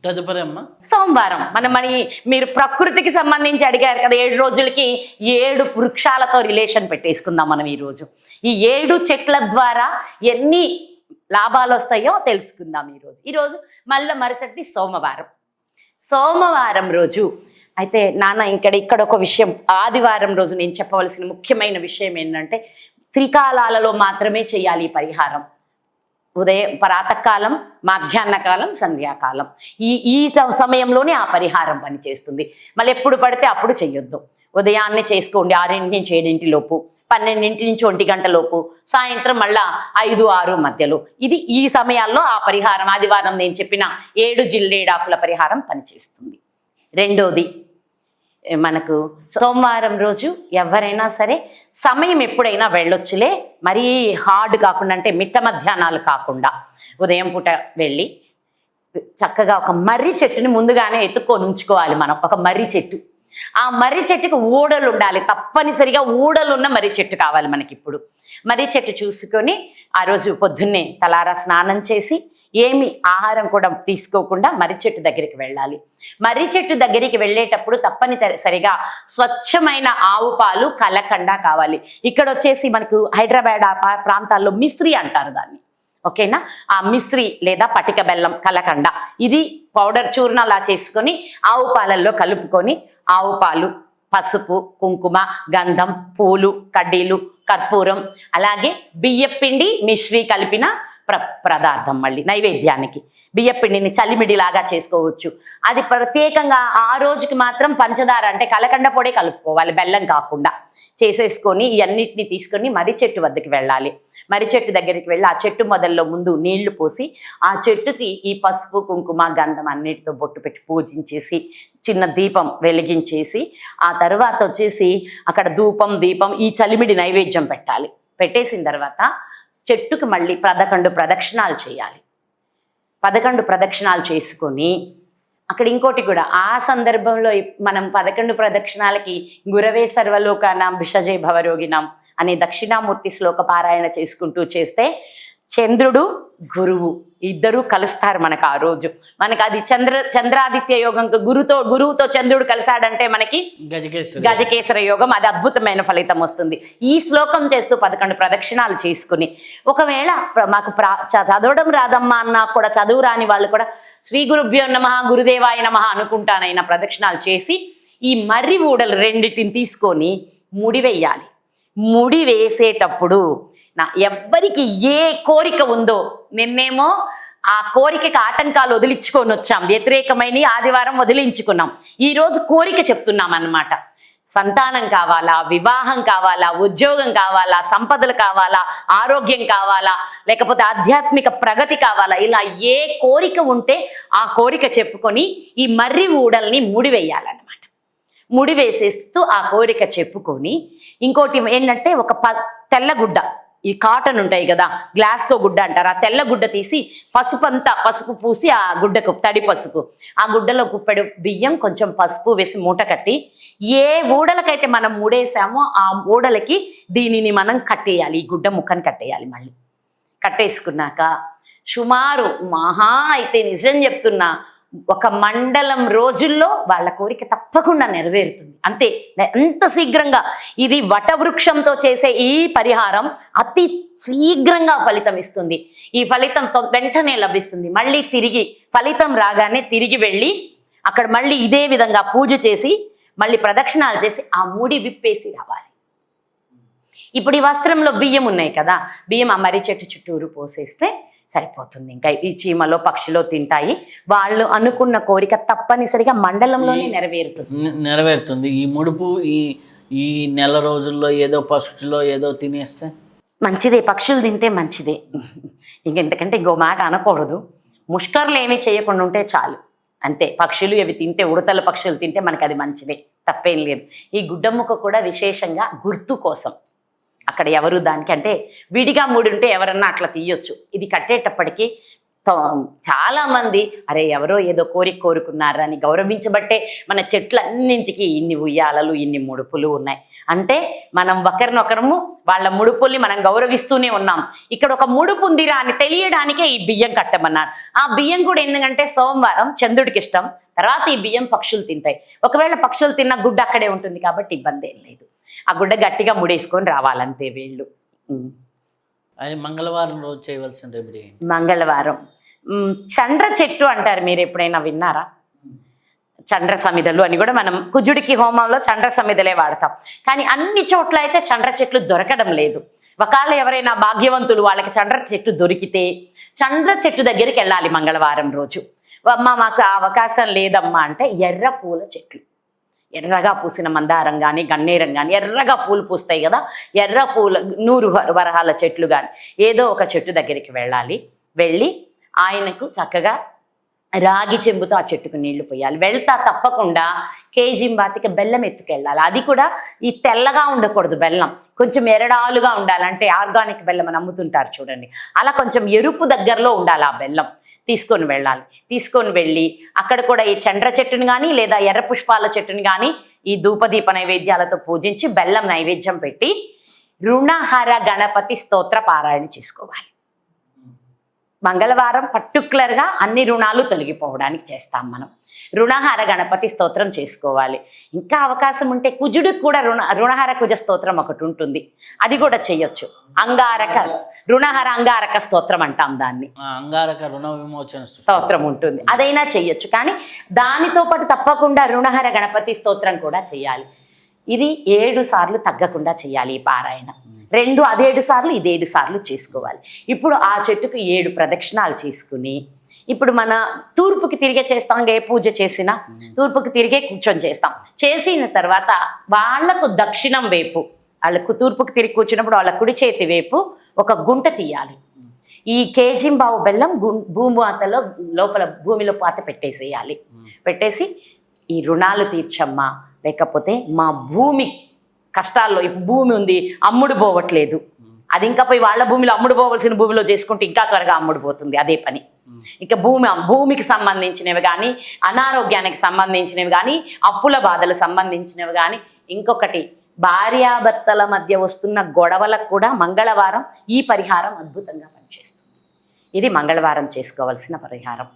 తదుపరి అమ్మ సోమవారం మరి మీరు ప్రకృతికి సంబంధించి అడిగారు కదా, 7 రోజులకి 7 వృక్షాలతో రిలేషన్ పెట్టేసుకుందాం మనం ఈరోజు. ఈ 7 చెట్ల ద్వారా ఎన్ని లాభాలు వస్తాయో తెలుసుకుందాం ఈరోజు మళ్ళీ మరుసటి సోమవారం రోజు. అయితే నాన్న ఇక్కడ ఒక విషయం, ఆదివారం రోజు నేను చెప్పవలసిన ముఖ్యమైన విషయం ఏంటంటే, త్రికాలాలలో మాత్రమే చేయాలి ఈ పరిహారం. ఉదయం ప్రాతకాలం, మధ్యాహ్న కాలం, సంధ్యాకాలం, ఈ సమయంలోనే ఆ పరిహారం పనిచేస్తుంది. మళ్ళీ ఎప్పుడు పడితే అప్పుడు చెయ్యొద్దు. ఉదయాన్నే చేసుకోండి 6 నుంచి 7 లోపు, 12 నుంచి 1 గంట లోపు, సాయంత్రం మళ్ళా 5, 6 మధ్యలో. ఈ సమయాల్లో ఆ పరిహారం, ఆదివారం నేను చెప్పిన 7 జిల్లేడాకుల పరిహారం పనిచేస్తుంది. రెండోది, మనకు సోమవారం రోజు ఎవరైనా సరే సమయం ఎప్పుడైనా వెళ్ళొచ్చులే, మరీ హార్డ్ కాకుండా, అంటే మిట్ట మధ్యాహ్నాలు కాకుండా ఉదయం పూట వెళ్ళి చక్కగా ఒక మర్రి చెట్టుని ముందుగానే ఎత్తుక్కొని ఉంచుకోవాలి మనం. ఒక మర్రి చెట్టు, ఆ మర్రి చెట్టుకు ఊడలు ఉండాలి, తప్పనిసరిగా ఊడలున్న మర్రి చెట్టు కావాలి మనకి. ఇప్పుడు మర్రి చెట్టు చూసుకొని ఆ రోజు పొద్దున్నే తలారా స్నానం చేసి ఏమి ఆహారం కూడా తీసుకోకుండా మర్రి చెట్టు దగ్గరికి వెళ్ళాలి. మర్రి చెట్టు దగ్గరికి వెళ్ళేటప్పుడు తప్పనిసరిగా స్వచ్ఛమైన ఆవు పాలు, కలకండ కావాలి. ఇక్కడ వచ్చేసి మనకు హైదరాబాద్ ప్రాంతాల్లో మిశ్రీ అంటారు దాన్ని, ఓకేనా? ఆ మిశ్రీ లేదా పటిక బెల్లం, కలకండ, ఇది పౌడర్ చూర్ణలా చేసుకొని ఆవు పాలల్లో కలుపుకొని, ఆవు పాలు, పసుపు, కుంకుమ, గంధం, పూలు, కడ్డీలు, కర్పూరం, అలాగే బియ్యపిండి, మిశ్రీ కలిపిన పదార్థం. మళ్ళీ నైవేద్యానికి బియ్యపిండిని చలిమిడిలాగా చేసుకోవచ్చు. అది ప్రత్యేకంగా ఆ రోజుకి మాత్రం పంచదార అంటే కలకండ పొడే కలుపుకోవాలి, బెల్లం కాకుండా చేసేసుకొని ఇవన్నిటిని తీసుకొని మర్రి చెట్టు వద్దకు వెళ్ళాలి. మర్రి చెట్టు దగ్గరికి వెళ్ళి ఆ చెట్టు మొదల్లో ముందు నీళ్లు పోసి ఆ చెట్టుకి ఈ పసుపు, కుంకుమ, గంధం అన్నిటితో బొట్టు పెట్టి పూజించేసి చిన్న దీపం వెలిగించేసి, ఆ తర్వాత వచ్చేసి అక్కడ ధూపం, దీపం, ఈ చలిమిడి నైవేద్యం పెట్టాలి. పెట్టేసిన తర్వాత చెట్టుకు మళ్ళీ 11 ప్రదక్షిణాలు చేయాలి. 11 ప్రదక్షిణాలు చేసుకొని అక్కడ ఇంకోటి కూడా, ఆ సందర్భంలో మనం 11 ప్రదక్షిణాలకి గురవే సర్వలోకానాం భిషజే భవరోగినాం అనే దక్షిణామూర్తి శ్లోక పారాయణ చేసుకుంటూ చేస్తే చంద్రుడు, గురువు ఇద్దరూ కలుస్తారు మనకు. ఆ రోజు మనకు అది చంద్రాదిత్య యోగం, గురువుతో చంద్రుడు కలిశాడంటే మనకి గజకేసర యోగం, అది అద్భుతమైన ఫలితం వస్తుంది. ఈ శ్లోకం చేస్తూ 11 ప్రదక్షిణాలు చేసుకుని, ఒకవేళ మాకు చదవడం రాదమ్మా అన్నా కూడా, చదువు రాని వాళ్ళు కూడా శ్రీ గురుభ్యో నమః, గురుదేవాయ నమః అనుకుంటానైనా ప్రదక్షిణాలు చేసి ఈ మర్రి ఊడలు 2టిని తీసుకొని ముడి వేయాలి. ముడి వేసేటప్పుడు ఎవ్వరికి ఏ కోరిక ఉందో, నిన్నేమో ఆ కోరికకి ఆటంకాలు వదిలించుకొని వచ్చాం, వ్యతిరేకమైన ఆదివారం వదిలించుకున్నాం, ఈరోజు కోరిక చెప్తున్నాం అన్నమాట. సంతానం కావాలా, వివాహం కావాలా, ఉద్యోగం కావాలా, సంపదలు కావాలా, ఆరోగ్యం కావాలా, లేకపోతే ఆధ్యాత్మిక ప్రగతి కావాలా, ఇలా ఏ కోరిక ఉంటే ఆ కోరిక చెప్పుకొని ఈ మర్రి ఊడల్ని ముడివేయాలన్నమాట. ముడి వేసేస్తూ ఆ కోరిక చెప్పుకొని, ఇంకోటి ఏంటంటే ఒక తెల్లగుడ్డ, ఈ కాటన్ ఉంటాయి కదా, గ్లాస్కో గుడ్డ అంటారు, ఆ తెల్ల గుడ్డ తీసి పసుపు పూసి ఆ గుడ్డకు, తడి పసుపు, ఆ గుడ్డలో గుప్పెడు బియ్యం, కొంచెం పసుపు వేసి మూట కట్టి, ఏ ఊడలకైతే మనం మూడేసామో ఆ ఊడలకి దీనిని మనం కట్టేయాలి, ఈ గుడ్డ ముక్కని కట్టేయాలి. మళ్ళీ కట్టేసుకున్నాక సుమారు మహా అయితే నిజం చెప్తున్నా 1 మండలం రోజుల్లో వాళ్ళ కోరిక తప్పకుండా నెరవేరుతుంది. అంతే, ఎంత శీఘ్రంగా. ఇది వటవృక్షంతో చేసే ఈ పరిహారం అతి శీఘ్రంగా ఫలితం ఇస్తుంది. ఈ ఫలితం వెంటనే లభిస్తుంది. మళ్ళీ తిరిగి ఫలితం రాగానే తిరిగి వెళ్ళి అక్కడ మళ్ళీ ఇదే విధంగా పూజ చేసి మళ్ళీ ప్రదక్షిణాలు చేసి ఆ ముడి విప్పేసి రావాలి. ఇప్పుడు ఈ వస్త్రంలో బియ్యం ఉన్నాయి కదా, బియ్యం ఆ మర్రి చెట్టు చుట్టూరు పోసేస్తే సరిపోతుంది. ఇంకా ఈ చీమలో, పక్షులో తింటాయి. వాళ్ళు అనుకున్న కోరిక తప్పనిసరిగా మండలంలోనే నెరవేరుతుంది. ఈ ముడుపు ఈ నెల రోజుల్లో ఏదో పక్షులో ఏదో తినేస్తే మంచిదే, పక్షులు తింటే మంచిదే. ఇంకెంతకంటే ఇంకో మాట అనకూడదు. ముష్కర్లు ఏమీ చేయకుండా ఉంటే చాలు, అంతే. పక్షులు అవి తింటే, ఉడతల పక్షులు తింటే మనకు అది మంచిదే, తప్పేం లేదు. ఈ గుడ్డముక్క కూడా విశేషంగా గుర్తు కోసం, అక్కడ ఎవరు దానికి అంటే విడిగా ముడి ఉంటే ఎవరన్నా అట్లా తీయొచ్చు. ఇది కట్టేటప్పటికీ చాలా మంది అరే ఎవరో ఏదో కోరిక కోరుకున్నారని గౌరవించబట్టే మన చెట్లన్నింటికి ఇన్ని ఉయ్యాలలు ఇన్ని ముడుపులు ఉన్నాయి. అంటే మనం ఒకరినొకరము వాళ్ళ ముడుపుల్ని మనం గౌరవిస్తూనే ఉన్నాం. ఇక్కడ ఒక ముడుపు ఉందిరా అని తెలియడానికే ఈ బియ్యం కట్టమన్నారు. ఆ బియ్యం కూడా ఎందుకంటే సోమవారం చంద్రుడికి ఇష్టం, తర్వాత ఈ బియ్యం పక్షులు తింటాయి. ఒకవేళ పక్షులు తిన్న గుడ్డ అక్కడే ఉంటుంది కాబట్టి ఇబ్బంది ఏం లేదు. ఆ గుడ్డ గట్టిగా ముడేసుకొని రావాలంతే వీళ్ళు. అది మంగళవారం రోజు చేయవలసిన రెమెడీ. మంగళవారం చండ్ర చెట్టు అంటారు, మీరు ఎప్పుడైనా విన్నారా? చండ్ర సమిదలు అని కూడా మనం కుజుడికి హోమంలో చండ్ర సమిదలే వాడతాం. కానీ అన్ని చోట్ల అయితే చండ్ర చెట్లు దొరకడం లేదు. ఒకవేళ ఎవరైనా భాగ్యవంతులు వాళ్ళకి చండ్ర చెట్టు దొరికితే చండ్ర చెట్టు దగ్గరికి వెళ్ళాలి మంగళవారం రోజు. అమ్మ మాకు ఆ అవకాశం లేదమ్మా అంటే ఎర్ర పూల చెట్లు, ఎర్రగా పూసిన మందారం కానీ గన్నేరం కానీ ఎర్రగా పూలు పూస్తాయి కదా, ఎర్ర పూల 100 వరహాల చెట్లు కానీ ఏదో ఒక చెట్టు దగ్గరికి వెళ్ళి ఆయనకు చక్కగా రాగి చెంబుతో ఆ చెట్టుకు నీళ్లు పోయాలి. వెళ్తా తప్పకుండా కేజింబాతికి బెల్లం ఎత్తుకెళ్ళాలి. అది కూడా ఈ తెల్లగా ఉండకూడదు, బెల్లం కొంచెం ఎరడాలుగా ఉండాలి. అంటే ఆర్గానిక్ బెల్లం అని అమ్ముతుంటారు చూడండి, అలా కొంచెం ఎరుపు దగ్గరలో ఉండాలి ఆ బెల్లం. తీసుకొని వెళ్ళాలి. తీసుకొని వెళ్ళి అక్కడ కూడా ఈ చండ్ర చెట్టుని కానీ లేదా ఎర్ర పుష్పాల చెట్టుని కానీ ఈ ధూపదీప నైవేద్యాలతో పూజించి బెల్లం నైవేద్యం పెట్టి రుణహర గణపతి స్తోత్ర పారాయణ చేసుకోవాలి. మంగళవారం పర్టికులర్గా అన్ని రుణాలు తొలగిపోవడానికి చేస్తాం మనం. రుణహర గణపతి స్తోత్రం చేసుకోవాలి. ఇంకా అవకాశం ఉంటే కుజుడికి కూడా రుణహర కుజ స్తోత్రం ఒకటి ఉంటుంది, అది కూడా చెయ్యొచ్చు. అంగారక రుణహర అంగారక స్తోత్రం అంటాం దాన్ని, అంగారక రుణ విమోచన స్తోత్రం ఉంటుంది, అదైనా చెయ్యొచ్చు. కానీ దానితో పాటు తప్పకుండా రుణహర గణపతి స్తోత్రం కూడా చెయ్యాలి. ఇది 7 సార్లు తగ్గకుండా చేయాలి ఈ పారాయణ. 2 అది 7 సార్లు, ఇది 7 సార్లు చేసుకోవాలి. ఇప్పుడు ఆ చెట్టుకు 7 ప్రదక్షిణాలు చేసుకుని ఇప్పుడు మన తూర్పుకి తిరిగే చేస్తాం. ఏ పూజ చేసినా తూర్పుకి తిరిగే కూర్చొని చేస్తాం. చేసిన తర్వాత వాళ్లకు దక్షిణం వైపు, వాళ్ళకు తూర్పుకి తిరిగి కూర్చున్నప్పుడు వాళ్ళ కుడి చేతి వైపు ఒక గుంట తీయాలి. ఈ కేజింబావు బెల్లం భూమాతలో లోపల భూమిలో పాత పెట్టేసేయాలి. పెట్టేసి ఈ రుణాలు తీర్చమ్మా, లేకపోతే మా భూమి కష్టాల్లో, ఇప్పుడు భూమి ఉంది అమ్ముడు పోవట్లేదు, అది ఇంకా పోయి వాళ్ళ భూమిలో అమ్ముడు పోవలసిన భూమిలో చేసుకుంటే ఇంకా త్వరగా అమ్ముడు పోతుంది అదే పని. ఇక భూమికి సంబంధించినవి కానీ, అనారోగ్యానికి సంబంధించినవి కానీ, అప్పుల బాధలకు సంబంధించినవి కానీ, ఇంకొకటి భార్యాభర్తల మధ్య వస్తున్న గొడవలకు కూడా మంగళవారం ఈ పరిహారం అద్భుతంగా పనిచేస్తుంది. ఇది మంగళవారం చేసుకోవాల్సిన పరిహారం.